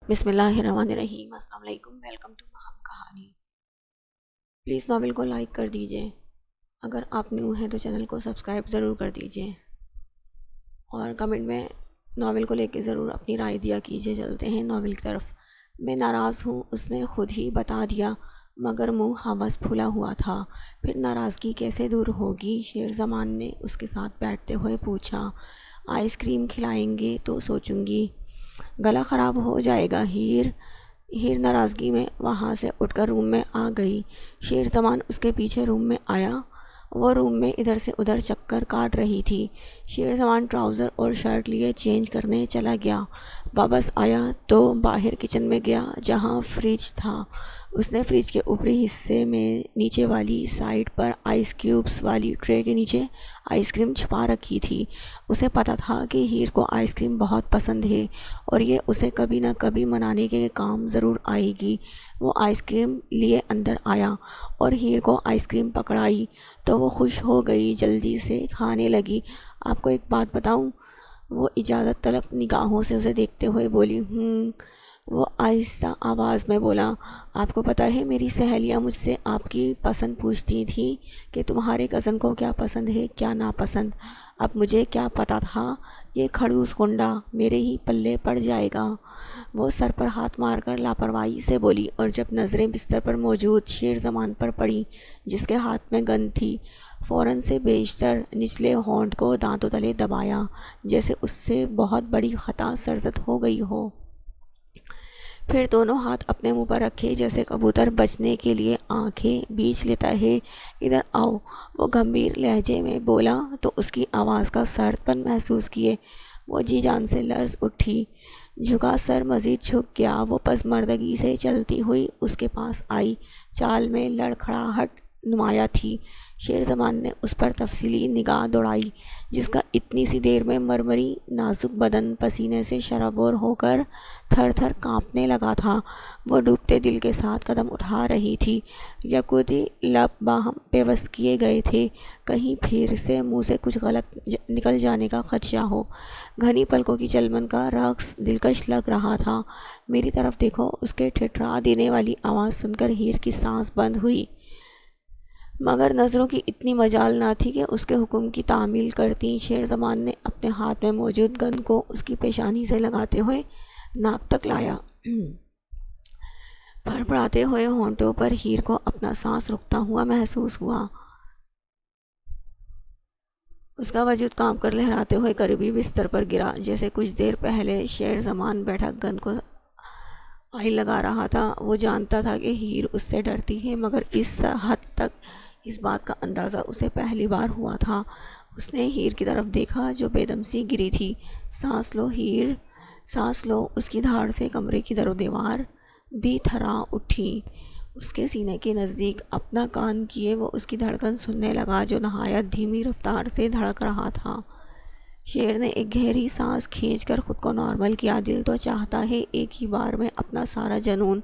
بسم اللہ الرحمن الرحیم۔ السلام علیکم، ویلکم ٹو مہم کہانی۔ پلیز ناول کو لائک کر دیجئے، اگر آپ نیو ہیں تو چینل کو سبسکرائب ضرور کر دیجئے اور کمنٹ میں ناول کو لے کے ضرور اپنی رائے دیا کیجئے۔ چلتے ہیں ناول کی طرف۔ میں ناراض ہوں، اس نے خود ہی بتا دیا، مگر منہ حوث پھلا ہوا تھا۔ پھر ناراضگی کیسے دور ہوگی؟ شیر زمان نے اس کے ساتھ بیٹھتے ہوئے پوچھا۔ آئس کریم کھلائیں گے تو سوچوں گی، گلا خراب ہو جائے گا۔ ہیر ناراضگی میں وہاں سے اٹھ کر روم میں آ گئی۔ شیر زمان اس کے پیچھے روم میں آیا۔ وہ روم میں ادھر سے ادھر چکر کاٹ رہی تھی۔ شیر زمان ٹراؤزر اور شرٹ لیے چینج کرنے چلا گیا۔ واپس آیا تو باہر کچن میں گیا جہاں فریج تھا۔ اس نے فریج کے اوپری حصے میں نیچے والی سائڈ پر آئس کیوبز والی ٹرے کے نیچے آئس کریم چھپا رکھی تھی۔ اسے پتا تھا کہ ہیر کو آئس کریم بہت پسند ہے اور یہ اسے کبھی نہ کبھی منانے کے کام ضرور آئے گی۔ وہ آئس کریم لیے اندر آیا اور ہیر کو آئس کریم پکڑائی تو وہ خوش ہو گئی، جلدی سے کھانے لگی۔ آپ کو ایک بات بتاؤں؟ وہ اجازت طلب نگاہوں سے اسے دیکھتے ہوئے بولی۔ وہ آہستہ آواز میں بولا، آپ کو پتہ ہے میری سہیلیاں مجھ سے آپ کی پسند پوچھتی تھیں کہ تمہارے کزن کو کیا پسند ہے کیا ناپسند۔ اب مجھے کیا پتہ تھا یہ کھڑوس کنڈا میرے ہی پلے پڑ جائے گا۔ وہ سر پر ہاتھ مار کر لاپرواہی سے بولی، اور جب نظریں بستر پر موجود شیر زمان پر پڑی جس کے ہاتھ میں گن تھی، فوراً سے بیشتر نچلے ہونٹ کو دانتوں تلے دبایا جیسے اس سے بہت بڑی خطا سرزد ہو گئی ہو۔ پھر دونوں ہاتھ اپنے منہ پر رکھے جیسے کبوتر بچنے کے لیے آنکھیں بیچ لیتا ہے۔ ادھر آؤ، وہ گمبھیر لہجے میں بولا تو اس کی آواز کا سرد پن محسوس کیے وہ جی جان سے لرز اٹھی۔ جھکا سر مزید جھک گیا۔ وہ پسماندگی سے چلتی ہوئی اس کے پاس آئی، چال میں لڑکھڑاہٹ نمایاں تھی۔ شیر زمان نے اس پر تفصیلی نگاہ دوڑائی جس کا اتنی سی دیر میں مرمری نازک بدن پسینے سے شرابور ہو کر تھر تھر کانپنے لگا تھا۔ وہ ڈوبتے دل کے ساتھ قدم اٹھا رہی تھی، یکوتی لب باہم پیوست کیے گئے تھے، کہیں پھر سے منہ سے کچھ غلط نکل جانے کا خدشہ ہو۔ گھنی پلکوں کی چلمن کا رقص دلکش لگ رہا تھا۔ میری طرف دیکھو، اس کے ٹھٹھرا دینے والی آواز سن کر ہیر کی سانس بند ہوئی، مگر نظروں کی اتنی مجال نہ تھی کہ اس کے حکم کی تعمیل کرتیں۔ شیر زمان نے اپنے ہاتھ میں موجود گن کو اس کی پیشانی سے لگاتے ہوئے ناک تک لایا۔ پھڑپڑاتے ہوئے ہونٹوں پر ہیر کو اپنا سانس رکتا ہوا محسوس ہوا۔ اس کا وجود کانپ کر لہراتے ہوئے قریبی بستر پر گرا جیسے کچھ دیر پہلے شیر زمان بیٹھا گن کو آئل لگا رہا تھا۔ وہ جانتا تھا کہ ہیر اس سے ڈرتی ہے، مگر اس حد تک اس بات کا اندازہ اسے پہلی بار ہوا تھا۔ اس نے ہیر کی طرف دیکھا جو بے دم سی گری تھی۔ سانس لو ہیر، سانس لو۔ اس کی دھاڑ سے کمرے کی در و دیوار بھی تھرا اٹھی۔ اس کے سینے کے نزدیک اپنا کان کیے وہ اس کی دھڑکن سننے لگا جو نہایت دھیمی رفتار سے دھڑک رہا تھا۔ شیر نے ایک گہری سانس کھینچ کر خود کو نارمل کیا۔ دل تو چاہتا ہے ایک ہی بار میں اپنا سارا جنون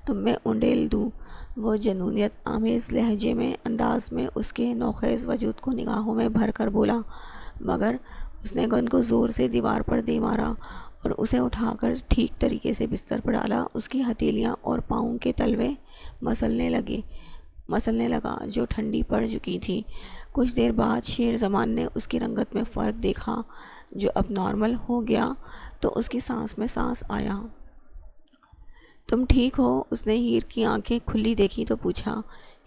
تم میں انڈیل دوں۔ وہ جنونیت آمیز لہجے میں انداز میں اس کے نوخیز وجود کو نگاہوں میں بھر کر بولا، مگر اس نے گن کو زور سے دیوار پر دے مارا اور اسے اٹھا کر ٹھیک طریقے سے بستر پر ڈالا۔ اس کی ہتھیلیاں اور پاؤں کے تلوے مسلنے لگا جو ٹھنڈی پڑ چکی تھی۔ کچھ دیر بعد شیر زمان نے اس کی رنگت میں فرق دیکھا جو اب نارمل ہو گیا تو اس کی سانس میں سانس آیا۔ تم ٹھیک ہو؟ اس نے ہیر کی آنکھیں کھلی دیکھی تو پوچھا۔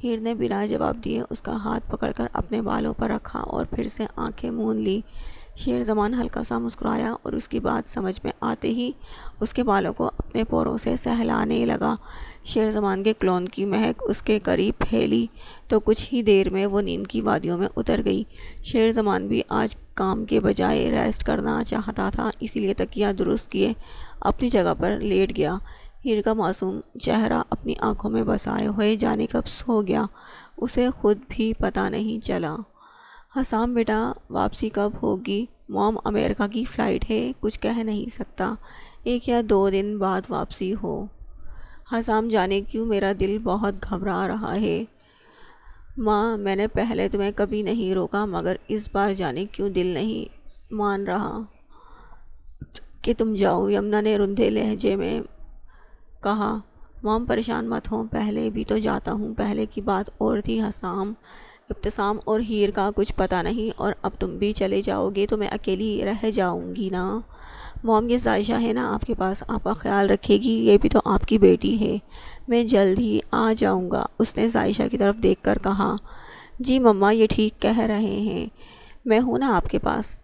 ہیر نے بنا جواب دیے اس کا ہاتھ پکڑ کر اپنے بالوں پر رکھا اور پھر سے آنکھیں موند لی۔ شیر زمان ہلکا سا مسکرایا اور اس کی بات سمجھ میں آتے ہی اس کے بالوں کو اپنے پوروں سے سہلانے لگا۔ شیر زمان کے کلون کی مہک اس کے قریب پھیلی تو کچھ ہی دیر میں وہ نیند کی وادیوں میں اتر گئی۔ شیر زمان بھی آج کام کے بجائے ریسٹ کرنا چاہتا تھا، اسی لیے تکیہ درست کیے اپنی جگہ پر لیٹ گیا۔ ہیر کا معصوم چہرہ اپنی آنکھوں میں بسائے ہوئے جانے کب سو گیا اسے خود بھی پتہ نہیں چلا۔ حسام بیٹا، واپسی کب ہوگی؟ موم امریکہ کی فلائٹ ہے، کچھ کہہ نہیں سکتا، 1 یا 2 دن بعد واپسی ہو۔ حسام جانے کیوں میرا دل بہت گھبرا رہا ہے۔ ماں، میں نے پہلے تمہیں کبھی نہیں روکا، مگر اس بار جانے کیوں دل نہیں مان رہا کہ تم جاؤ۔ یمنا نے رندھے لہجے میں کہا موم پریشان مت ہوں، پہلے بھی تو جاتا ہوں، پہلے کی بات اور تھی حسام، ابتسام اور ہیر کا کچھ پتہ نہیں، اور اب تم بھی چلے جاؤ گے تو میں اکیلی رہ جاؤں گی نا۔ موم یہ عائشہ ہے نا آپ کے پاس، آپ کا خیال رکھے گی، یہ بھی تو آپ کی بیٹی ہے، میں جلد ہی آ جاؤں گا۔ اس نے عائشہ کی طرف دیکھ کر کہا جی مما یہ ٹھیک کہہ رہے ہیں، میں ہوں نا آپ کے پاس۔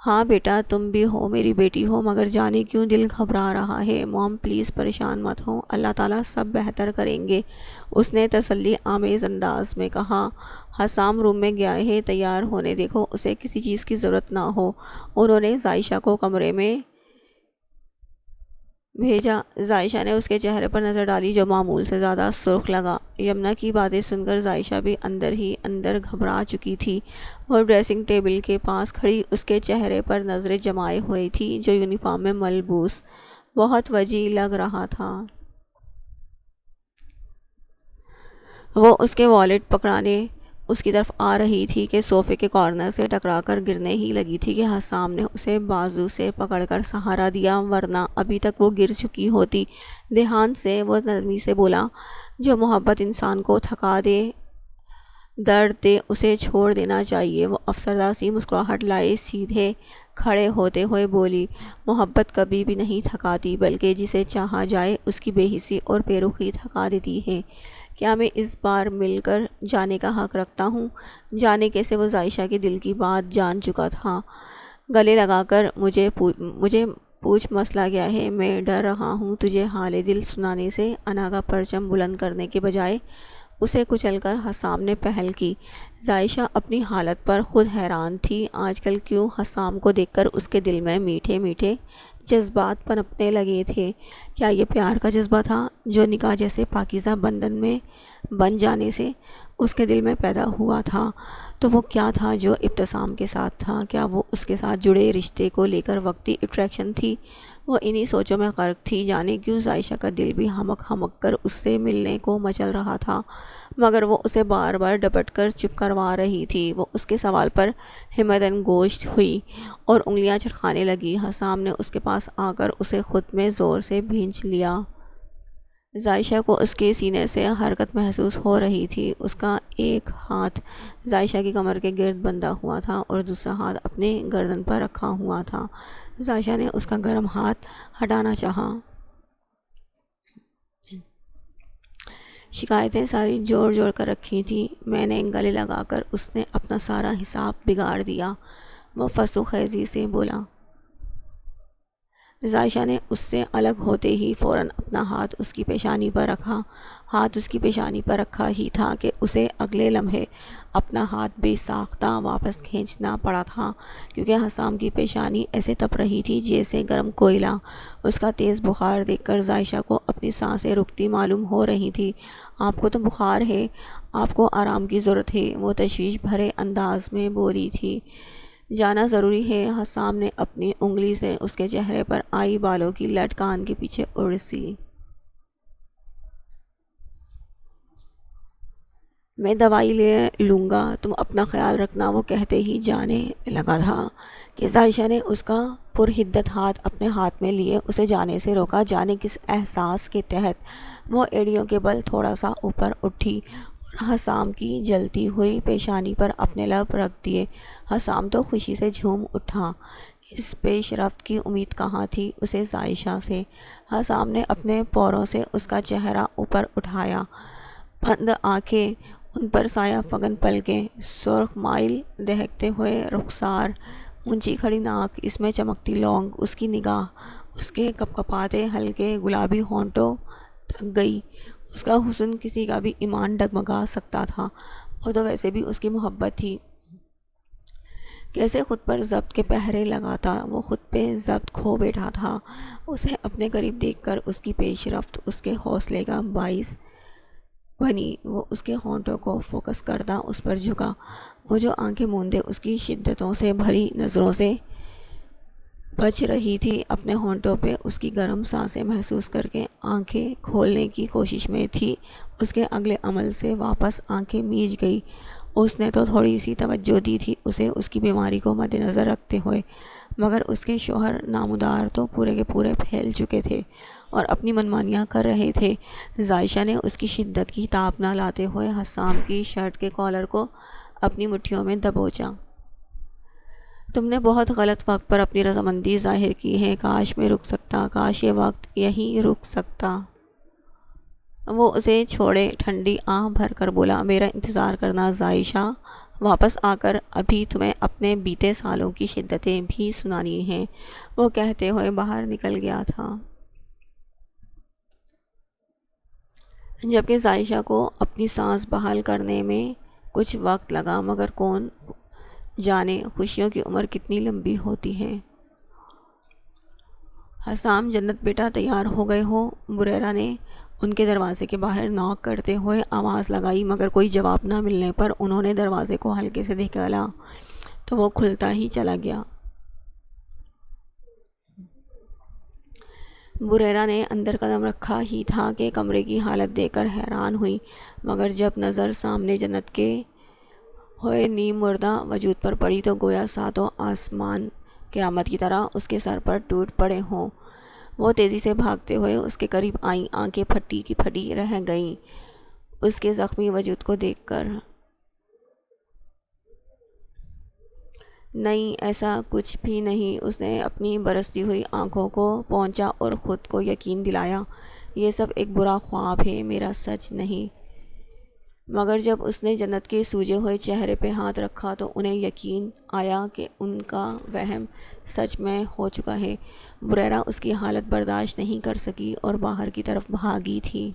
ہاں بیٹا تم بھی ہو، میری بیٹی ہو، مگر جانے کیوں دل گھبرا رہا ہے۔ موم پلیز پریشان مت ہو، اللہ تعالیٰ سب بہتر کریں گے، اس نے تسلی آمیز انداز میں کہا۔ حسام روم میں گیا ہے، تیار ہونے دیکھو، اسے کسی چیز کی ضرورت نہ ہو۔ انہوں نے عائشہ کو کمرے میں بھیجا۔ عائشہ نے اس کے چہرے پر نظر ڈالی جو معمول سے زیادہ سرخ لگا۔ یمنا کی باتیں سن کر عائشہ بھی اندر ہی اندر گھبرا چکی تھی۔ وہ ڈریسنگ ٹیبل کے پاس کھڑی اس کے چہرے پر نظریں جمائے ہوئی تھی جو یونیفارم میں ملبوس بہت وجیح لگ رہا تھا۔ وہ اس کے والیٹ پکڑانے اس کی طرف آ رہی تھی کہ صوفے کے کارنر سے ٹکرا کر گرنے ہی لگی تھی کہ حسام نے اسے بازو سے پکڑ کر سہارا دیا، ورنہ ابھی تک وہ گر چکی ہوتی۔ دھیان سے وہ نرمی سے بولا جو محبت انسان کو تھکا دے، درد دے، اسے چھوڑ دینا چاہیے۔ وہ افسردہ سی مسکراہٹ لائے سیدھے کھڑے ہوتے ہوئے بولی محبت کبھی بھی نہیں تھکاتی، بلکہ جسے چاہا جائے اس کی بے حسی اور بے رخی تھکا دیتی ہے۔ کیا میں اس بار مل کر جانے کا حق رکھتا ہوں؟ جانے کیسے وہ عائشہ کے دل کی بات جان چکا تھا۔ گلے لگا کر مجھے پوچھ مسئلہ کیا ہے، میں ڈر رہا ہوں تجھے حال دل سنانے سے۔ انا کا پرچم بلند کرنے کے بجائے اسے کچل کر حسام نے پہل کی۔ عائشہ اپنی حالت پر خود حیران تھی، آج کل کیوں حسام کو دیکھ کر اس کے دل میں میٹھے میٹھے جذبات پنپنے لگے تھے۔ کیا یہ پیار کا جذبہ تھا جو نکاح جیسے پاکیزہ بندھن میں بن جانے سے اس کے دل میں پیدا ہوا تھا؟ تو وہ کیا تھا جو ابتسام کے ساتھ تھا؟ کیا وہ اس کے ساتھ جڑے رشتے کو لے کر وقتی اٹریکشن تھی؟ وہ انہی سوچوں میں غرق تھی، جانے کیوں عائشہ کا دل بھی ہمک ہمک کر اس سے ملنے کو مچل رہا تھا، مگر وہ اسے بار بار ڈپٹ کر چپ کروا رہی تھی۔ وہ اس کے سوال پر ہمدن گوش ہوئی اور انگلیاں چٹکانے لگی۔ حسام نے اس کے پاس آ کر اسے خود میں زور سے بھینچ لیا۔ عائشہ کو اس کے سینے سے حرکت محسوس ہو رہی تھی۔ اس کا ایک ہاتھ عائشہ کی کمر کے گرد بندھا ہوا تھا اور دوسرا ہاتھ اپنے گردن پر رکھا ہوا تھا۔ عائشہ نے اس کا گرم ہاتھ ہٹانا چاہا۔ شکایتیں ساری جوڑ جوڑ کر رکھی تھیں، میں نے گلے لگا کر اس نے اپنا سارا حساب بگاڑ دیا، وہ فسو خیزی سے بولا۔ عائشہ نے اس سے الگ ہوتے ہی فوراً اپنا ہاتھ اس کی پیشانی پر رکھا۔ ہاتھ اس کی پیشانی پر رکھا ہی تھا کہ اسے اگلے لمحے اپنا ہاتھ بے ساختہ واپس کھینچنا پڑا تھا، کیونکہ حسام کی پیشانی ایسے تپ رہی تھی جیسے گرم کوئلہ۔ اس کا تیز بخار دیکھ کر عائشہ کو اپنی سانسیں رکتی معلوم ہو رہی تھی۔ آپ کو تو بخار ہے، آپ کو آرام کی ضرورت ہے، وہ تشویش بھرے انداز میں بولی تھی۔ جانا ضروری ہے، حسام نے اپنی انگلی سے اس کے چہرے پر آئی بالوں کی لٹ کان کے پیچھے اڑ سی۔ میں دوائی لے لوں گا، تم اپنا خیال رکھنا، وہ کہتے ہی جانے لگا تھا کہ عائشہ نے اس کا پرحدت ہاتھ اپنے ہاتھ میں لیے اسے جانے سے روکا۔ جانے کس احساس کے تحت وہ ایڑیوں کے بل تھوڑا سا اوپر اٹھی اور حسام کی جلتی ہوئی پیشانی پر اپنے لب رکھ دیے۔ حسام تو خوشی سے جھوم اٹھا، اس پیش رفت کی امید کہاں تھی اسے عائشہ سے۔ حسام نے اپنے پوروں سے اس کا چہرہ اوپر اٹھایا، بند آنکھیں، ان پر سایہ فگن پلکیں، سرخ مائل دہکتے ہوئے رخسار، اونچی کھڑی ناک، اس میں چمکتی لونگ، اس کی نگاہ اس کے کپکپاتے ہلکے گلابی ہونٹوں تک گئی۔ اس کا حسن کسی کا بھی ایمان ڈگمگا سکتا تھا، وہ تو ویسے بھی اس کی محبت تھی۔ کیسے خود پر ضبط کے پہرے لگاتا، وہ خود پہ ضبط کھو بیٹھا تھا۔ اسے اپنے قریب دیکھ کر اس کی پیش رفت اس کے حوصلے کا باعث بنی۔ وہ اس کے ہونٹوں کو فوکس کرتا اس پر جھکا، وہ جو آنکھیں موندے اس کی شدتوں سے بھری نظروں سے بچ رہی تھی، اپنے ہونٹوں پہ اس کی گرم سانسیں محسوس کر کے آنکھیں کھولنے کی کوشش میں تھی۔ اس کے اگلے عمل سے واپس آنکھیں میج گئی۔ اس نے تو تھوڑی سی توجہ دی تھی اسے، اس کی بیماری کو مد نظر رکھتے ہوئے، مگر اس کے شوہر نامدار تو پورے کے پورے پھیل چکے تھے اور اپنی منمانیاں کر رہے تھے۔ عائشہ نے اس کی شدت کی تاب نہ لاتے ہوئے حسام کی شرٹ کے کالر کو اپنی مٹھیوں میں دبوچا۔ تم نے بہت غلط وقت پر اپنی رضامندی ظاہر کی ہے، کاش میں رک سکتا، کاش یہ وقت یہیں رک سکتا۔ وہ اسے چھوڑے ٹھنڈی آہ بھر کر بولا، میرا انتظار کرنا عائشہ، واپس آ کر ابھی تمہیں اپنے بیتے سالوں کی شدتیں بھی سنانی ہیں۔ وہ کہتے ہوئے باہر نکل گیا تھا، جبکہ عائشہ کو اپنی سانس بحال کرنے میں کچھ وقت لگا، مگر کون جانے خوشیوں کی عمر کتنی لمبی ہوتی ہے۔ حسام، جنت بیٹا تیار ہو گئے ہو؟ بریرہ نے ان کے دروازے کے باہر نوک کرتے ہوئے آواز لگائی، مگر کوئی جواب نہ ملنے پر انہوں نے دروازے کو ہلکے سے دھکیلا تو وہ کھلتا ہی چلا گیا۔ بریرہ نے اندر قدم رکھا ہی تھا کہ کمرے کی حالت دیکھ کر حیران ہوئی، مگر جب نظر سامنے جنت کے ہوئے نیم مردہ وجود پر پڑی تو گویا ساتوں آسمان قیامت کی طرح اس کے سر پر ٹوٹ پڑے ہوں۔ وہ تیزی سے بھاگتے ہوئے اس کے قریب آئیں، آنکھیں پھٹی کی پھٹی رہ گئیں اس کے زخمی وجود کو دیکھ کر۔ نہیں، ایسا کچھ بھی نہیں، اس نے اپنی برستی ہوئی آنکھوں کو پونچھا اور خود کو یقین دلایا، یہ سب ایک برا خواب ہے، میرا سچ نہیں۔ مگر جب اس نے جنت کے سوجے ہوئے چہرے پہ ہاتھ رکھا تو انہیں یقین آیا کہ ان کا وہم سچ میں ہو چکا ہے۔ بریرہ اس کی حالت برداشت نہیں کر سکی اور باہر کی طرف بھاگی تھی۔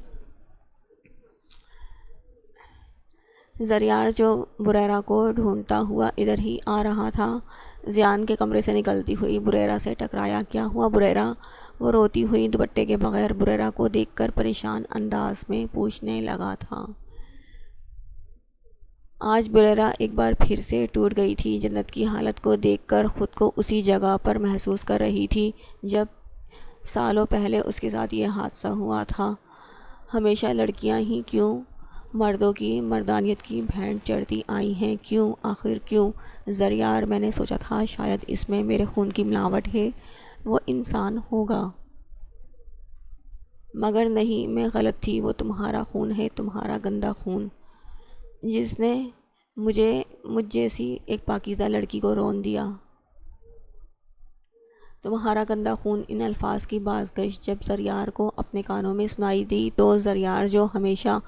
زریار جو بریرہ کو ڈھونڈتا ہوا ادھر ہی آ رہا تھا، زیان کے کمرے سے نکلتی ہوئی بریرہ سے ٹکرایا۔ کیا ہوا بریرہ؟ وہ روتی ہوئی دوپٹے کے بغیر بریرہ کو دیکھ کر پریشان انداز میں پوچھنے لگا تھا۔ آج بریرہ ایک بار پھر سے ٹوٹ گئی تھی، جنت کی حالت کو دیکھ کر خود کو اسی جگہ پر محسوس کر رہی تھی جب سالوں پہلے اس کے ساتھ یہ حادثہ ہوا تھا۔ ہمیشہ لڑکیاں ہی کیوں مردوں کی مردانیت کی بھینٹ چڑھتی آئی ہیں؟ کیوں؟ آخر کیوں؟ زریار، میں نے سوچا تھا شاید اس میں میرے خون کی ملاوٹ ہے، وہ انسان ہوگا، مگر نہیں، میں غلط تھی، وہ تمہارا خون ہے، تمہارا گندا خون، جس نے مجھ جیسی ایک پاکیزہ لڑکی کو رون دیا۔ تمہارا گندا خون۔ ان الفاظ کی بازگشت جب زریار کو اپنے کانوں میں سنائی دی تو زریار جو ہمیشہ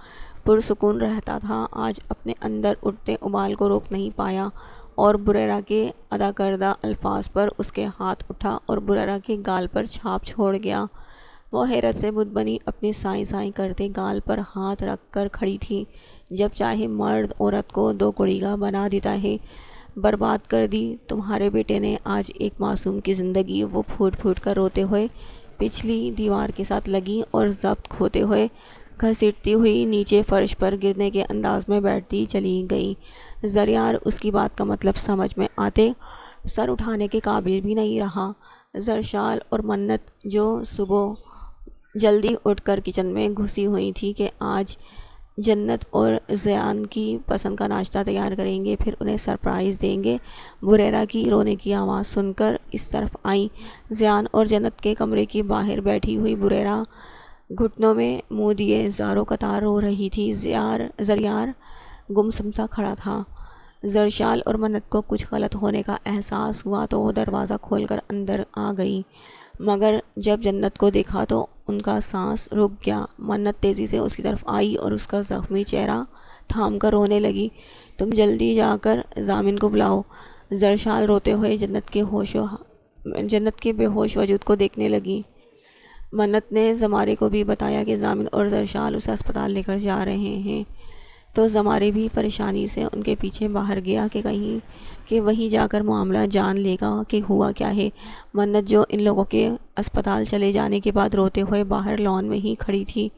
پرسکون رہتا تھا آج اپنے اندر اٹھتے ابال کو روک نہیں پایا اور بریرہ کے ادا کردہ الفاظ پر اس کے ہاتھ اٹھا اور بریرہ کے گال پر چھاپ چھوڑ گیا۔ وہ حیرت سے بت بنی اپنے سائیں سائیں کرتے گال پر ہاتھ رکھ کر کھڑی تھی۔ جب چاہے مرد عورت کو دو کڑیگا بنا دیتا ہے، برباد کر دی تمہارے بیٹے نے آج ایک معصوم کی زندگی۔ وہ پھوٹ پھوٹ کر روتے ہوئے پچھلی دیوار کے ساتھ لگی اور ضبط کھوتے ہوئے گھسیٹتی ہوئی نیچے فرش پر گرنے کے انداز میں بیٹھتی چلی گئی۔ زریار اس کی بات کا مطلب سمجھ میں آتے سر اٹھانے کے قابل بھی نہیں رہا۔ زرشال اور منت جو صبح جلدی اٹھ کر کچن میں گھسی ہوئی تھی کہ آج جنت اور زیان کی پسند کا ناشتہ تیار کریں گے، پھر انہیں سرپرائز دیں گے، بریرہ کی رونے کی آواز سن کر اس طرف آئیں۔ زیان اور جنت کے کمرے کے باہر بیٹھی ہوئی بریرہ گھٹنوں میں منہ دیے زاروں قطار رو رہی تھی۔ زریار گمسم سا کھڑا تھا۔ زرشال اور منت کو کچھ غلط ہونے کا احساس ہوا تو وہ دروازہ کھول کر اندر آ گئی، مگر جب جنت کو دیکھا تو ان کا سانس رک گیا۔ منت تیزی سے اس کی طرف آئی اور اس کا زخمی چہرہ تھام کر رونے لگی۔ تم جلدی جا کر ضامن کو بلاؤ۔ زرشال روتے ہوئے جنت کے بے ہوش وجود کو دیکھنے لگی۔ منت نے زمارے کو بھی بتایا کہ ضامن اور زرشال اسے اسپتال لے کر جا رہے ہیں، تو زمارے بھی پریشانی سے ان کے پیچھے باہر گیا کہ وہیں جا کر معاملہ جان لے گا کہ ہوا کیا ہے۔ منت جو ان لوگوں کے اسپتال چلے جانے کے بعد روتے ہوئے باہر لان میں ہی کھڑی تھی،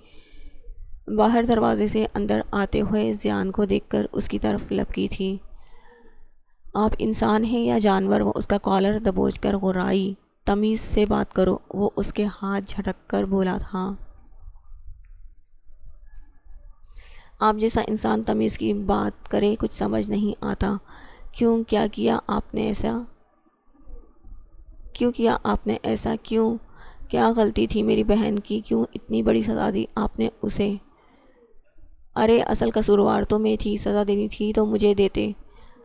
باہر دروازے سے اندر آتے ہوئے زیان کو دیکھ کر اس کی طرف لپکی تھی۔ آپ انسان ہیں یا جانور؟ وہ اس کا کالر دبوچ کر غرائی۔ تمیز سے بات کرو، وہ اس کے ہاتھ جھٹک کر بولا تھا۔ آپ جیسا انسان تمیز کی بات کرے کچھ سمجھ نہیں آتا۔ کیوں؟ کیا کیا آپ نے ایسا؟ کیوں کیا آپ نے ایسا؟ کیوں؟ کیا غلطی تھی میری بہن کی؟ کیوں اتنی بڑی سزا دی آپ نے اسے؟ ارے اصل قصوروار تو میں تھی، سزا دینی تھی تو مجھے دیتے،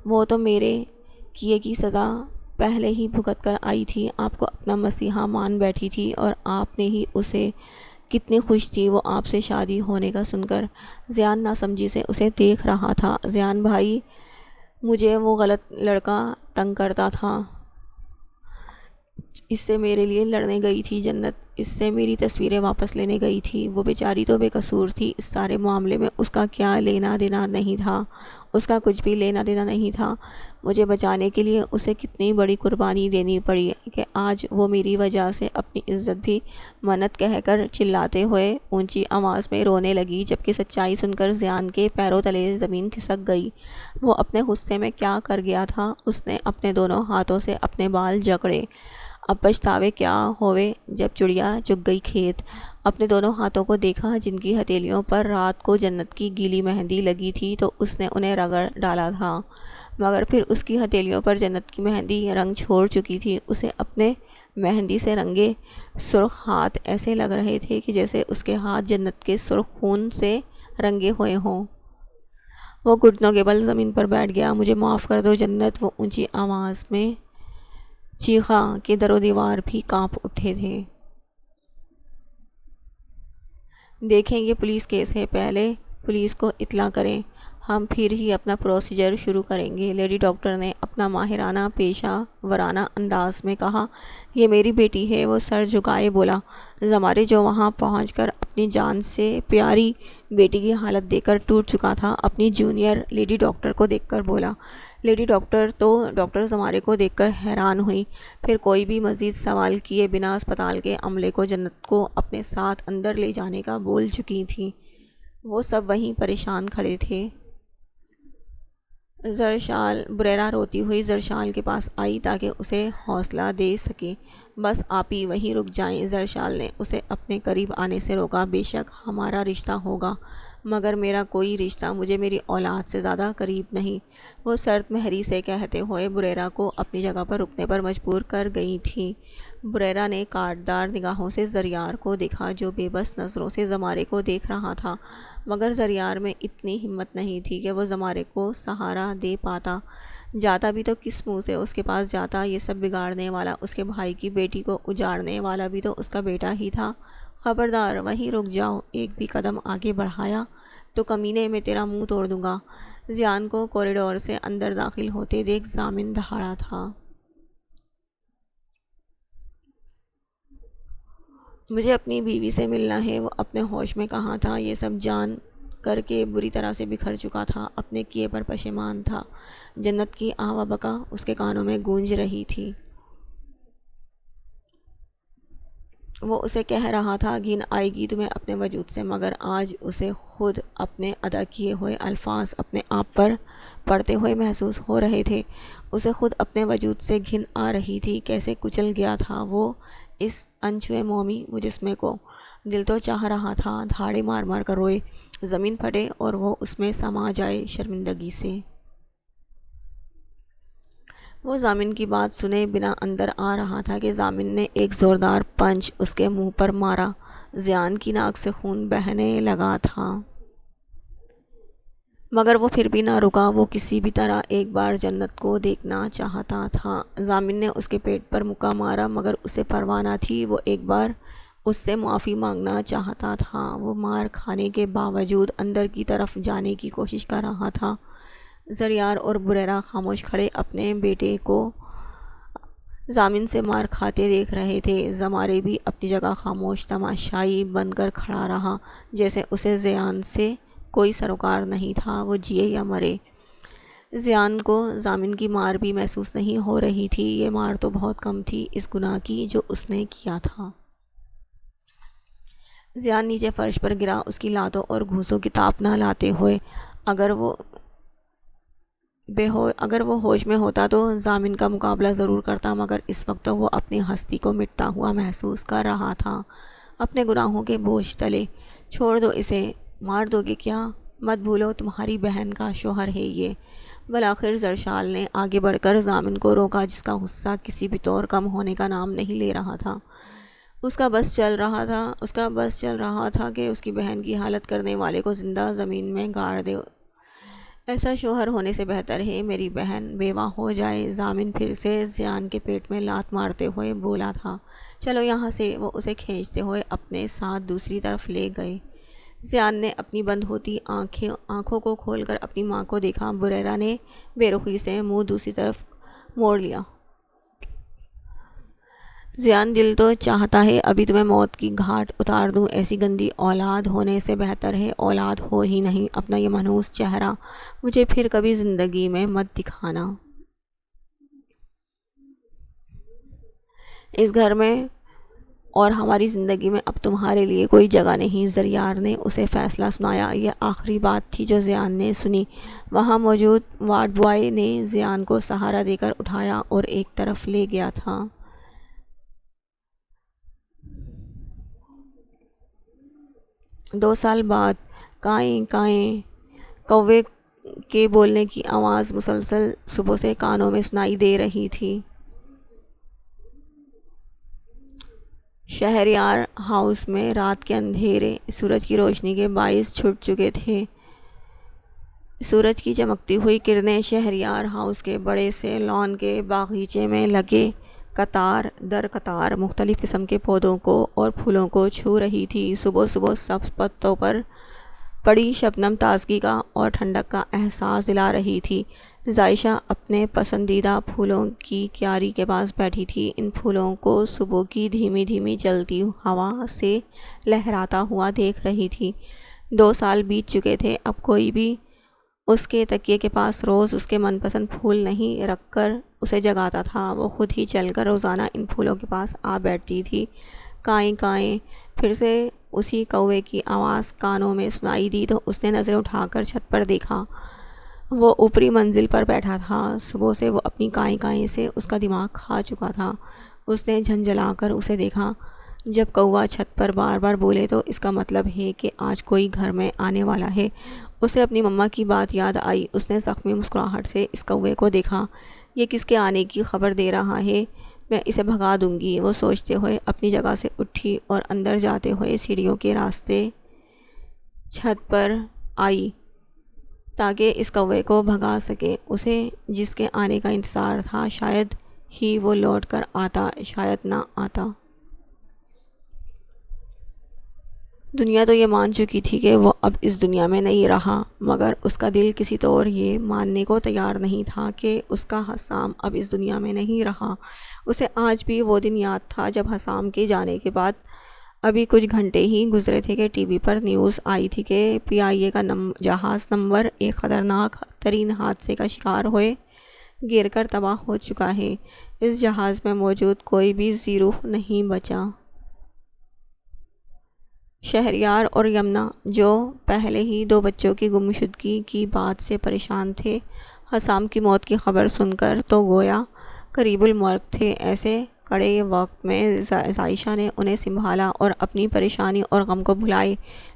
وہ تو میرے کیے کی سزا پہلے ہی بھگت کر آئی تھی، آپ کو اپنا مسیحا مان بیٹھی تھی اور آپ نے ہی اسے کتنی خوش تھی وہ آپ سے شادی ہونے کا سن کر۔ زیان ناسمجھی سے اسے دیکھ رہا تھا۔ زیان بھائی، مجھے وہ غلط لڑکا تنگ کرتا تھا، اس سے میرے لیے لڑنے گئی تھی جنت، اس سے میری تصویریں واپس لینے گئی تھی، وہ بیچاری تو بے قصور تھی، اس سارے معاملے میں اس کا کیا لینا دینا نہیں تھا، اس کا کچھ بھی لینا دینا نہیں تھا۔ مجھے بچانے کے لیے اسے کتنی بڑی قربانی دینی پڑی کہ آج وہ میری وجہ سے اپنی عزت بھی منت کہہ کر چلاتے ہوئے اونچی آواز میں رونے لگی، جبکہ سچائی سن کر زیان کے پیروں تلے زمین کھسک گئی۔ وہ اپنے غصے میں کیا کر گیا تھا؟ اس نے اپنے دونوں ہاتھوں سے اپنے بال جکڑے۔ اب پچھتاوے کیا ہوئے جب چڑیا چگ گئی کھیت۔ اپنے دونوں ہاتھوں کو دیکھا جن کی ہتھیلیوں پر رات کو جنت کی گیلی مہندی لگی تھی تو اس نے انہیں رگڑ ڈالا تھا، مگر پھر اس کی ہتھیلیوں پر جنت کی مہندی رنگ چھوڑ چکی تھی۔ اسے اپنے مہندی سے رنگے سرخ ہاتھ ایسے لگ رہے تھے کہ جیسے اس کے ہاتھ جنت کے سرخ خون سے رنگے ہوئے ہوں۔ وہ گھٹنوں کے بل زمین پر بیٹھ گیا۔ مجھے معاف کر دو جنت، وہ اونچی آواز میں چیخا کہ در و دیوار بھی کانپ اٹھے تھے۔ دیکھیں یہ پولیس کیس ہے، پہلے پولیس کو اطلاع کریں، ہم پھر ہی اپنا پروسیجر شروع کریں گے، لیڈی ڈاکٹر نے اپنا ماہرانہ پیشہ ورانہ انداز میں کہا۔ یہ میری بیٹی ہے، وہ سر جھکائے بولا۔ زمارے جو وہاں پہنچ کر اپنی جان سے پیاری بیٹی کی حالت دیکھ کر ٹوٹ چکا تھا، اپنی جونیئر لیڈی ڈاکٹر کو دیکھ کر بولا۔ لیڈی ڈاکٹر تو ڈاکٹر زمارے کو دیکھ کر حیران ہوئی، پھر کوئی بھی مزید سوال کیے بنا اسپتال کے عملے کو جنت کو اپنے ساتھ اندر لے جانے کا بول چکی تھی۔ وہ سب وہیں پریشان کھڑے تھے۔ زرشال بریرا روتی ہوئی زرشال کے پاس آئی تاکہ اسے حوصلہ دے سکے۔ بس آپ ہی وہیں رک جائیں، زرشال نے اسے اپنے قریب آنے سے روکا۔ بے شک ہمارا رشتہ ہوگا، مگر میرا کوئی رشتہ مجھے میری اولاد سے زیادہ قریب نہیں، وہ سرد مہری سے کہتے ہوئے بریرا کو اپنی جگہ پر رکنے پر مجبور کر گئی تھی۔ بریرا نے کاٹدار نگاہوں سے زریار کو دیکھا جو بے بس نظروں سے زمارے کو دیکھ رہا تھا، مگر زریار میں اتنی ہمت نہیں تھی کہ وہ زمارے کو سہارا دے پاتا۔ جاتا بھی تو کس منہ سے اس کے پاس جاتا؟ یہ سب بگاڑنے والا، اس کے بھائی کی بیٹی کو اجاڑنے والا بھی تو اس کا بیٹا ہی تھا۔ خبردار وہیں رک جاؤ، ایک بھی قدم آگے بڑھایا تو کمینے میں تیرا منہ توڑ دوں گا۔ زیان کو کوریڈور سے اندر داخل ہوتے دیکھ ضامن دہاڑا تھا۔ مجھے اپنی بیوی سے ملنا ہے، وہ اپنے ہوش میں کہاں تھا؟ یہ سب جان کر کے بری طرح سے بکھر چکا تھا، اپنے کیے پر پشیمان تھا۔ جنت کی آہ و بکا اس کے کانوں میں گونج رہی تھی۔ وہ اسے کہہ رہا تھا گھن آئے گی تمہیں اپنے وجود سے، مگر آج اسے خود اپنے ادا کیے ہوئے الفاظ اپنے آپ پر پڑھتے ہوئے محسوس ہو رہے تھے۔ اسے خود اپنے وجود سے گھن آ رہی تھی۔ کیسے کچل گیا تھا وہ اس انچھوئے مومی مجسمے کو! دل تو چاہ رہا تھا دھاڑے مار مار کر روئے، زمین پھٹے اور وہ اس میں سما جائے شرمندگی سے۔ وہ ضامن کی بات سنے بنا اندر آ رہا تھا کہ ضامن نے ایک زوردار پنچ اس کے منہ پر مارا۔ زیان کی ناک سے خون بہنے لگا تھا، مگر وہ پھر بھی نہ رکا۔ وہ کسی بھی طرح ایک بار جنت کو دیکھنا چاہتا تھا۔ ضامن نے اس کے پیٹ پر مکہ مارا، مگر اسے پرواہ نہ تھی۔ وہ ایک بار اس سے معافی مانگنا چاہتا تھا۔ وہ مار کھانے کے باوجود اندر کی طرف جانے کی کوشش کر رہا تھا۔ زریار اور بریرا خاموش کھڑے اپنے بیٹے کو ضامن سے مار کھاتے دیکھ رہے تھے۔ زمارے بھی اپنی جگہ خاموش تماشائی بن کر کھڑا رہا، جیسے اسے زیان سے کوئی سروکار نہیں تھا، وہ جیے یا مرے۔ زیان کو ضامن کی مار بھی محسوس نہیں ہو رہی تھی۔ یہ مار تو بہت کم تھی اس گناہ کی جو اس نے کیا تھا۔ زیان نیچے فرش پر گرا، اس کی لاتوں اور گھوسوں کی تاپ نہ لاتے ہوئے۔ اگر وہ ہوش میں ہوتا تو ضامن کا مقابلہ ضرور کرتا، مگر اس وقت تو وہ اپنی ہستی کو مٹتا ہوا محسوس کر رہا تھا، اپنے گناہوں کے بوجھ تلے۔ چھوڑ دو اسے، مار دو گے کیا؟ مت بھولو تمہاری بہن کا شوہر ہے یہ۔ بالآخر زرشال نے آگے بڑھ کر ضامن کو روکا، جس کا غصہ کسی بھی طور کم ہونے کا نام نہیں لے رہا تھا۔ اس کا بس چل رہا تھا کہ اس کی بہن کی حالت کرنے والے کو زندہ زمین میں گاڑ دے۔ ایسا شوہر ہونے سے بہتر ہے میری بہن بیوہ ہو جائے۔ ضامن پھر سے زیان کے پیٹ میں لات مارتے ہوئے بولا تھا۔ چلو یہاں سے، وہ اسے کھینچتے ہوئے اپنے ساتھ دوسری طرف لے گئے۔ زیان نے اپنی بند ہوتی آنکھوں کو کھول کر اپنی ماں کو دیکھا۔ بریرہ نے بے رخی سے منہ دوسری طرف موڑ لیا۔ زیان، دل تو چاہتا ہے ابھی تمہیں موت کی گھاٹ اتار دوں، ایسی گندی اولاد ہونے سے بہتر ہے اولاد ہو ہی نہیں۔ اپنا یہ منحوس چہرہ مجھے پھر کبھی زندگی میں مت دکھانا۔ اس گھر میں اور ہماری زندگی میں اب تمہارے لیے کوئی جگہ نہیں۔ زریار نے اسے فیصلہ سنایا۔ یہ آخری بات تھی جو زیان نے سنی۔ وہاں موجود وارڈ بوائے نے زیان کو سہارا دے کر اٹھایا اور ایک طرف لے گیا تھا۔ 2 سال بعد کائیں کائیں کوے کے بولنے کی آواز مسلسل صبح سے کانوں میں سنائی دے رہی تھی۔ شہریار ہاؤس میں رات کے اندھیرے سورج کی روشنی کے باعث چھٹ چکے تھے۔ سورج کی چمکتی ہوئی کرنیں شہریار ہاؤس کے بڑے سے لان کے باغیچے میں لگے قطار در قطار مختلف قسم کے پودوں کو اور پھولوں کو چھو رہی تھی۔ صبح صبح سبز پتوں پر پڑی شبنم تازگی کا اور ٹھنڈک کا احساس دلا رہی تھی۔ ظائشہ اپنے پسندیدہ پھولوں کی کیاری کے پاس بیٹھی تھی، ان پھولوں کو صبح کی دھیمی دھیمی چلتی ہوا سے لہراتا ہوا دیکھ رہی تھی۔ 2 سال بیت چکے تھے، اب کوئی بھی اس کے تکیے کے پاس روز اس کے من پسند پھول نہیں رکھ کر اسے جگاتا تھا، وہ خود ہی چل کر روزانہ ان پھولوں کے پاس آ بیٹھتی تھی۔ کائیں کائیں پھر سے اسی کوے کی آواز کانوں میں سنائی دی تو اس نے نظریں اٹھا کر چھت پر دیکھا۔ وہ اوپری منزل پر بیٹھا تھا۔ صبح سے وہ اپنی کائیں کائیں سے اس کا دماغ کھا چکا تھا۔ اس نے جھنجھلا کر اسے دیکھا۔ جب کوا چھت پر بار بار بولے تو اس کا مطلب ہے کہ آج کوئی گھر میں آنے والا ہے۔ اسے اپنی مما کی بات یاد آئی۔ اس نے زخمی مسکراہٹ سے اس کوے کو دیکھا۔ یہ کس کے آنے کی خبر دے رہا ہے؟ میں اسے بھگا دوں گی، وہ سوچتے ہوئے اپنی جگہ سے اٹھی اور اندر جاتے ہوئے سیڑھیوں کے راستے چھت پر آئی تاکہ اس کوے کو بھگا سکے۔ اسے جس کے آنے کا انتظار تھا، شاید ہی وہ لوٹ کر آتا، شاید نہ آتا۔ دنیا تو یہ مان چکی تھی کہ وہ اب اس دنیا میں نہیں رہا، مگر اس کا دل کسی طور یہ ماننے کو تیار نہیں تھا کہ اس کا حسام اب اس دنیا میں نہیں رہا۔ اسے آج بھی وہ دن یاد تھا جب حسام کے جانے کے بعد ابھی کچھ گھنٹے ہی گزرے تھے کہ ٹی وی پر نیوز آئی تھی کہ PIA کا جہاز نمبر 1 خطرناک ترین حادثے کا شکار ہوئے گر کر تباہ ہو چکا ہے۔ اس جہاز میں موجود کوئی بھی ذی روح نہیں بچا۔ شہریار اور یمنا، جو پہلے ہی 2 بچوں کی گمشدگی کی بات سے پریشان تھے، حسام کی موت کی خبر سن کر تو گویا قریب الموت تھے۔ ایسے کڑے وقت میں ظائشہ نے انہیں سنبھالا اور اپنی پریشانی اور غم کو بھلائے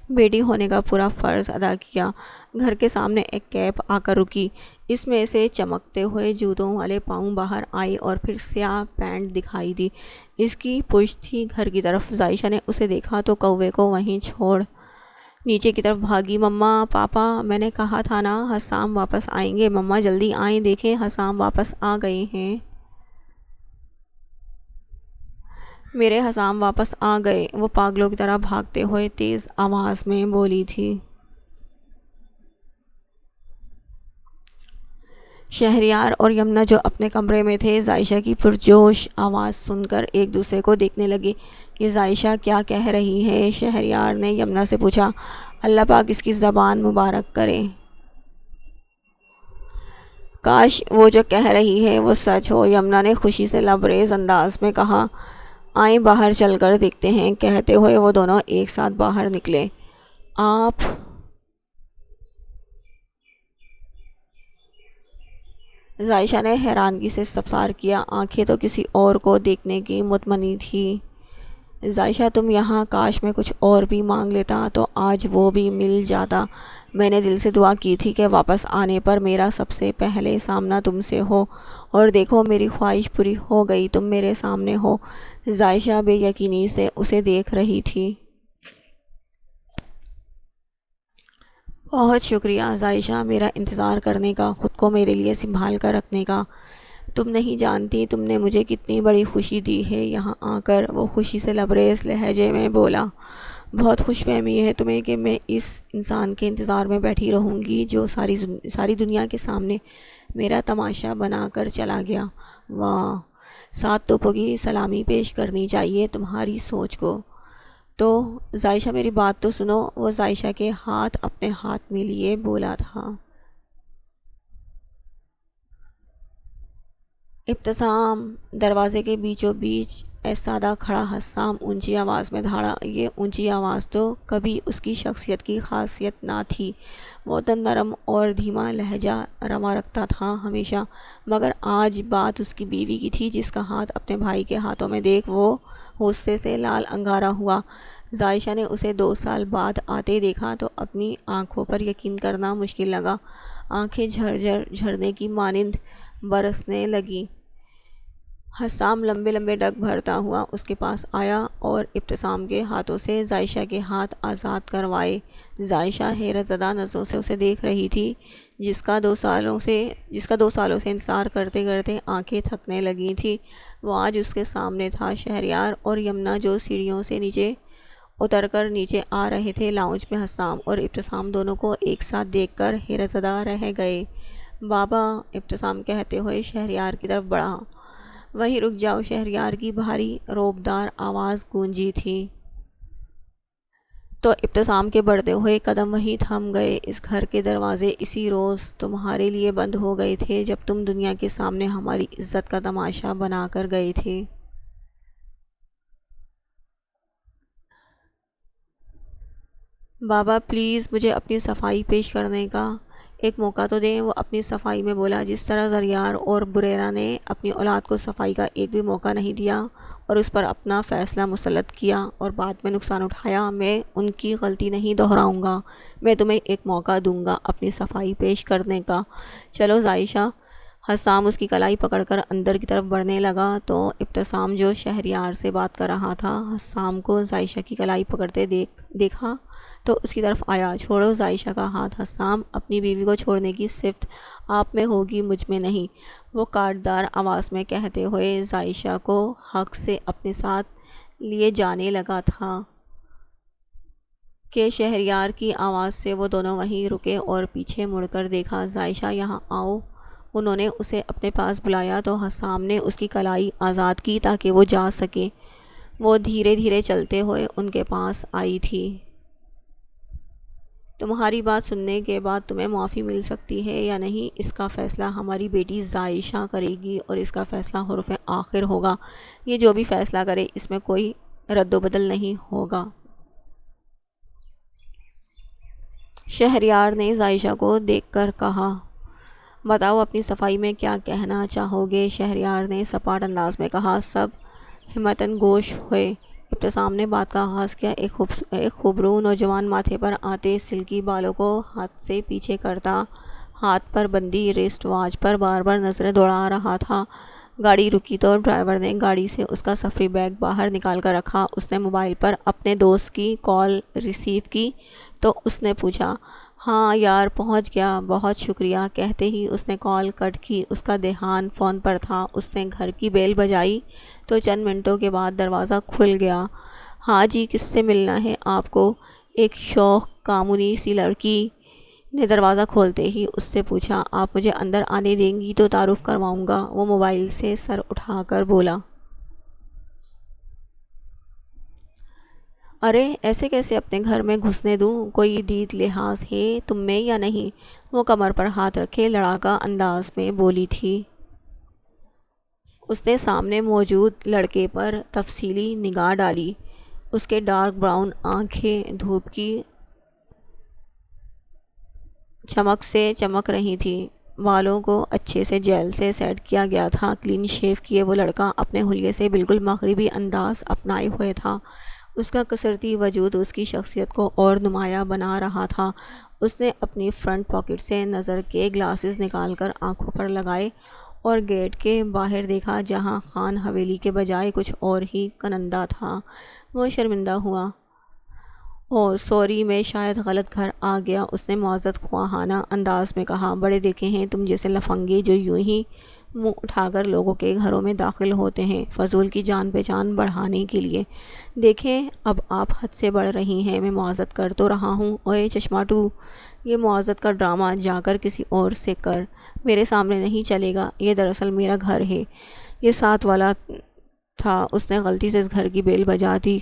بیٹی ہونے کا پورا فرض ادا کیا۔ گھر کے سامنے ایک کیب آ کر رکی، اس میں سے چمکتے ہوئے جوتوں والے پاؤں باہر آئے اور پھر سیاہ پینٹ دکھائی دی۔ اس کی پشت تھی گھر کی طرف۔ ظائشہ نے اسے دیکھا تو کوے کو وہیں چھوڑ نیچے کی طرف بھاگی۔ مما، پاپا، میں نے کہا تھا نا حسام واپس آئیں گے، مما جلدی آئیں، دیکھیں حسام واپس آ گئے ہیں، میرے حسام واپس آ گئے، وہ پاگلوں کی طرح بھاگتے ہوئے تیز آواز میں بولی تھی۔ شہریار اور یمنا جو اپنے کمرے میں تھے، ظائشہ کی پرجوش آواز سن کر ایک دوسرے کو دیکھنے لگے۔ یہ ظائشہ کیا کہہ رہی ہے؟ شہریار نے یمنا سے پوچھا۔ اللہ پاک اس کی زبان مبارک کرے، کاش وہ جو کہہ رہی ہے وہ سچ ہو، یمنا نے خوشی سے لبریز انداز میں کہا۔ آئیں باہر چل کر دیکھتے ہیں، کہتے ہوئے وہ دونوں ایک ساتھ باہر نکلے۔ آپ ظائشہ نے حیرانگی سے استفسار کیا، آنکھیں تو کسی اور کو دیکھنے کی متمنی تھی۔ ذائشہ تم یہاں، کاش میں کچھ اور بھی مانگ لیتا تو آج وہ بھی مل جاتا۔ میں نے دل سے دعا کی تھی کہ واپس آنے پر میرا سب سے پہلے سامنا تم سے ہو، اور دیکھو میری خواہش پوری ہو گئی، تم میرے سامنے ہو۔ ذائشہ بے یقینی سے اسے دیکھ رہی تھی۔ بہت شکریہ ذائشہ، میرا انتظار کرنے کا، خود کو میرے لیے سنبھال کر رکھنے کا۔ تم نہیں جانتی تم نے مجھے کتنی بڑی خوشی دی ہے یہاں آ کر۔ وہ خوشی سے لبریز لہجے میں بولا۔ بہت خوش فہمی ہے تمہیں کہ میں اس انسان کے انتظار میں بیٹھی رہوں گی جو ساری دنیا کے سامنے میرا تماشا بنا کر چلا گیا۔ واہ، 7 توپوں کی سلامی پیش کرنی چاہیے تمہاری سوچ کو۔ تو ذائشہ میری بات تو سنو، وہ ذائشہ کے ہاتھ اپنے ہاتھ میں لیے بولا تھا۔ ابتسام دروازے کے بیچوں بیچ ایستادہ کھڑا حسام اونچی آواز میں دھاڑا۔ یہ اونچی آواز تو کبھی اس کی شخصیت کی خاصیت نہ تھی۔ وہ تو نرم اور دھیما لہجہ روا رکھتا تھا ہمیشہ، مگر آج بات اس کی بیوی کی تھی جس کا ہاتھ اپنے بھائی کے ہاتھوں میں دیکھ وہ غصے سے لال انگارا ہوا۔ ذائشہ نے اسے 2 سال بعد آتے دیکھا تو اپنی آنکھوں پر یقین کرنا مشکل لگا۔ آنکھیں جھرجھر جھرنے کی مانند برسنے لگیں۔ حسام لمبے لمبے ڈگ بھرتا ہوا اس کے پاس آیا اور ابتسام کے ہاتھوں سے ذائشہ کے ہاتھ آزاد کروائے۔ ذائشہ حیرت زدہ نظروں سے اسے دیکھ رہی تھی، جس کا 2 سالوں سے انتظار کرتے کرتے آنکھیں تھکنے لگی تھیں۔ وہ آج اس کے سامنے تھا، شہریار اور یمنا جو سیڑھیوں سے نیچے اتر کر نیچے آ رہے تھے۔ لاؤنج میں حسام اور ابتسام دونوں کو ایک ساتھ دیکھ کر حیرت زدہ رہ گئے۔ بابا، ابتسام کہتے ہوئے شہریار کی طرف بڑھا۔ وہیں رک جاؤ، شہریار کی بھاری روبدار آواز گونجی تھی۔ تو ابتسام کے بڑھتے ہوئے قدم وہیں تھم گئے۔ اس گھر کے دروازے اسی روز تمہارے لیے بند ہو گئے تھے جب تم دنیا کے سامنے ہماری عزت کا تماشا بنا کر گئے تھے۔ بابا پلیز مجھے اپنی صفائی پیش کرنے کا ایک موقع تو دیں، وہ اپنی صفائی میں بولا۔ جس طرح زریار اور بریرا نے اپنی اولاد کو صفائی کا ایک بھی موقع نہیں دیا اور اس پر اپنا فیصلہ مسلط کیا اور بعد میں نقصان اٹھایا، میں ان کی غلطی نہیں دہراؤں گا۔ میں تمہیں ایک موقع دوں گا اپنی صفائی پیش کرنے کا۔ چلو ذائشہ۔ حسام اس کی کلائی پکڑ کر اندر کی طرف بڑھنے لگا تو ابتسام جو شہریار سے بات کر رہا تھا، حسام کو ذائشہ کی کلائی پکڑتے دیکھا تو اس کی طرف آیا۔ چھوڑو ذائشہ کا ہاتھ حسام، اپنی بیوی کو چھوڑنے کی صفت آپ میں ہوگی، مجھ میں نہیں، وہ کاٹدار آواز میں کہتے ہوئے ذائشہ کو حق سے اپنے ساتھ لیے جانے لگا تھا کہ شہریار کی آواز سے وہ دونوں وہیں رکے اور پیچھے مڑ کر دیکھا۔ ذائشہ یہاں آؤ۔ انہوں نے اسے اپنے پاس بلایا تو حسام نے اس کی کلائی آزاد کی تاکہ وہ جا سکے۔ وہ دھیرے دھیرے چلتے ہوئے ان کے پاس آئی تھی۔ تمہاری بات سننے کے بعد تمہیں معافی مل سکتی ہے یا نہیں، اس کا فیصلہ ہماری بیٹی ذائشہ کرے گی اور اس کا فیصلہ حرف آخر ہوگا۔ یہ جو بھی فیصلہ کرے اس میں کوئی رد و بدل نہیں ہوگا۔ شہریار نے ذائشہ کو دیکھ کر کہا۔ بتاؤ اپنی صفائی میں کیا کہنا چاہو گے؟ شہریار نے سپاٹ انداز میں کہا۔ سب ہمتاً گوش ہوئے۔ ابتسام نے بات کا آغاز کیا۔ ایک خوبرو نوجوان ماتھے پر آتے سلکی بالوں کو ہاتھ سے پیچھے کرتا، ہاتھ پر بندی رسٹ واچ پر بار بار نظریں دوڑا رہا تھا۔ گاڑی رکی تو ڈرائیور نے گاڑی سے اس کا سفری بیگ باہر نکال کر رکھا۔ اس نے موبائل پر اپنے دوست کی کال ریسیو کی تو اس نے پوچھا، ہاں یار پہنچ گیا، بہت شکریہ۔ کہتے ہی اس نے کال کٹ کی۔ اس کا دھیان فون پر تھا۔ اس نے گھر کی بیل بجائی تو چند منٹوں کے بعد دروازہ کھل گیا۔ ہاں جی، کس سے ملنا ہے آپ کو؟ ایک شوخ کامونی سی لڑکی نے دروازہ کھولتے ہی اس سے پوچھا۔ آپ مجھے اندر آنے دیں گی تو تعارف کرواؤں گا، وہ موبائل سے سر اٹھا کر بولا۔ ارے ایسے کیسے اپنے گھر میں گھسنے دوں؟ کوئی دید لحاظ ہے تم میں یا نہیں؟ وہ کمر پر ہاتھ رکھے لڑاکا انداز میں بولی تھی۔ اس نے سامنے موجود لڑکے پر تفصیلی نگاہ ڈالی۔ اس کے ڈارک براؤن آنکھیں دھوپ کی چمک سے چمک رہی تھیں۔ والوں کو اچھے سے جیل سے سیٹ کیا گیا تھا، کلین شیو کیے وہ لڑکا اپنے حلیے سے بالکل مغربی انداز اپنائے ہوئے تھا۔ اس کا کثرتی وجود اس کی شخصیت کو اور نمایاں بنا رہا تھا۔ اس نے اپنی فرنٹ پاکٹ سے نظر کے گلاسز نکال کر آنکھوں پر لگائے اور گیٹ کے باہر دیکھا، جہاں خان حویلی کے بجائے کچھ اور ہی کنندہ تھا۔ وہ شرمندہ ہوا۔ اوہ سوری، میں شاید غلط گھر آ گیا، اس نے معذرت خواہانہ انداز میں کہا۔ بڑے دیکھے ہیں تم جیسے لفنگے جو یوں ہی منہ اٹھا کر لوگوں کے گھروں میں داخل ہوتے ہیں فضول کی جان پہچان بڑھانے کے لیے۔ دیکھیں اب آپ حد سے بڑھ رہی ہیں، میں معذرت کر تو رہا ہوں۔ اوئے چشمہ ٹو، یہ معذرت کا ڈرامہ جا کر کسی اور سے کر، میرے سامنے نہیں چلے گا۔ یہ دراصل میرا گھر ہے، یہ ساتھ والا تھا، اس نے غلطی سے اس گھر کی بیل بجا دی،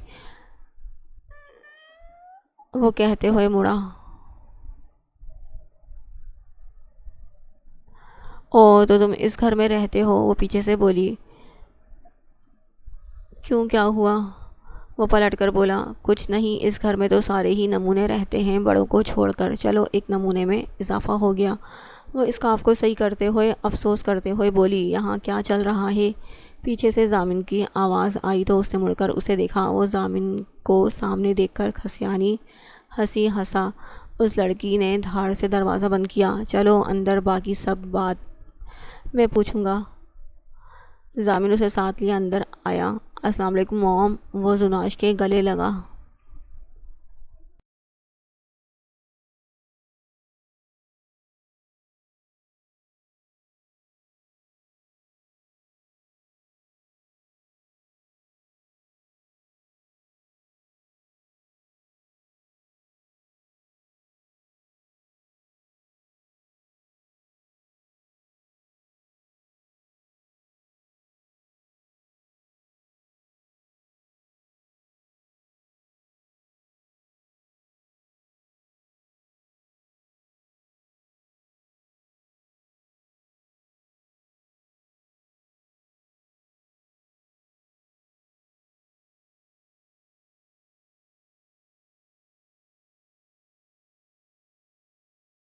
وہ کہتے ہوئے مڑا۔ او تو تم اس گھر میں رہتے ہو، وہ پیچھے سے بولی۔ کیوں، کیا ہوا؟ وہ پلٹ کر بولا۔ کچھ نہیں، اس گھر میں تو سارے ہی نمونے رہتے ہیں بڑوں کو چھوڑ کر، چلو ایک نمونے میں اضافہ ہو گیا۔ وہ اسکارف کو صحیح کرتے ہوئے افسوس کرتے ہوئے بولی، یہاں کیا چل رہا ہے؟ پیچھے سے ضامن کی آواز آئی تو اس نے مڑ کر اسے دیکھا۔ وہ ضامن کو سامنے دیکھ کر کھسیانی ہنسی ہنسا۔ اس لڑکی نے دھاڑ سے دروازہ بند کیا۔ چلو اندر، باقی سب بات میں پوچھوں گا۔ ضامن اسے ساتھ لیے اندر آیا۔ السلام علیکم موم، وہ زناش کے گلے لگا۔